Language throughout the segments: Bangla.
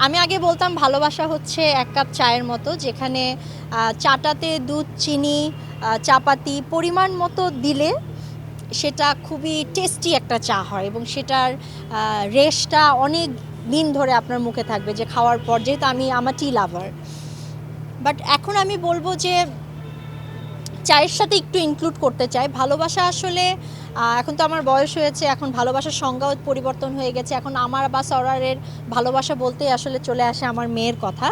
আমি আগে বলতাম ভালোবাসা হচ্ছে এক কাপ চায়ের মতো, যেখানে চাটাতে দুধ, চিনি, চাপাতি পরিমাণ মতো দিলে সেটা খুবই টেস্টি একটা চা হয় এবং সেটার রেশটা অনেক দিন ধরে আপনার মুখে থাকবে, যে খাওয়ার পর, যেহেতু আমার টি লাভার। বাট এখন আমি বলবো যে চায়ের সাথে একটু ইনক্লুড করতে চাই ভালোবাসা। আসলে এখন তো আমার বয়স হয়েছে, এখন ভালোবাসার সংজ্ঞাও পরিবর্তন হয়ে গেছে। এখন আমার বা সরারের ভালোবাসা বলতেই আসলে চলে আসে আমার মেয়ের কথা।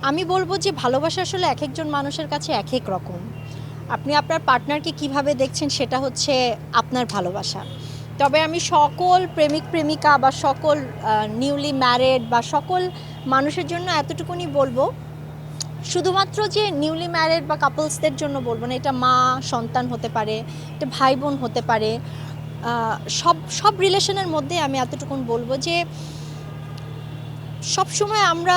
আমি বলবো যে ভালোবাসা আসলে এক একজন মানুষের কাছে এক এক রকম। আপনি আপনার পার্টনারকে কিভাবে দেখছেন সেটা হচ্ছে আপনার ভালোবাসা। তবে আমি সকল প্রেমিক প্রেমিকা বা সকল নিউলি ম্যারেড বা সকল মানুষের জন্য এতটুকুনি বলবো, শুধুমাত্র যে নিউলি ম্যারেড বা কাপলসদের জন্য বলবো না, এটা মা সন্তান হতে পারে, এটা ভাই বোন হতে পারে, সব সব রিলেশনের মধ্যে আমি এতটুকুন বলবো যে সব সময় আমরা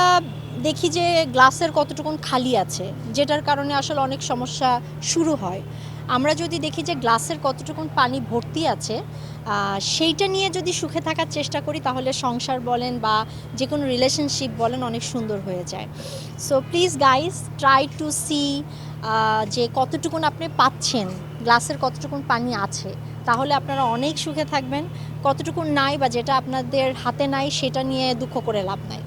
দেখি যে গ্লাসের কতটুকুন খালি আছে, যেটার কারণে আসলে অনেক সমস্যা শুরু হয়। আমরা যদি দেখি যে গ্লাসের কতটুকুন পানি ভর্তি আছে, সেইটা নিয়ে যদি সুখে থাকার চেষ্টা করি, তাহলে সংসার বলেন বা যে কোনো রিলেশনশিপ বলেন অনেক সুন্দর হয়ে যায়। So please guys, try to see যে কতটুকুন আপনি পাচ্ছেন, গ্লাসের কতটুকুন পানি আছে, তাহলে আপনারা অনেক সুখে থাকবেন। কতটুকুন নাই বা যেটা আপনাদের হাতে নাই, সেটা নিয়ে দুঃখ করে লাভ নাই।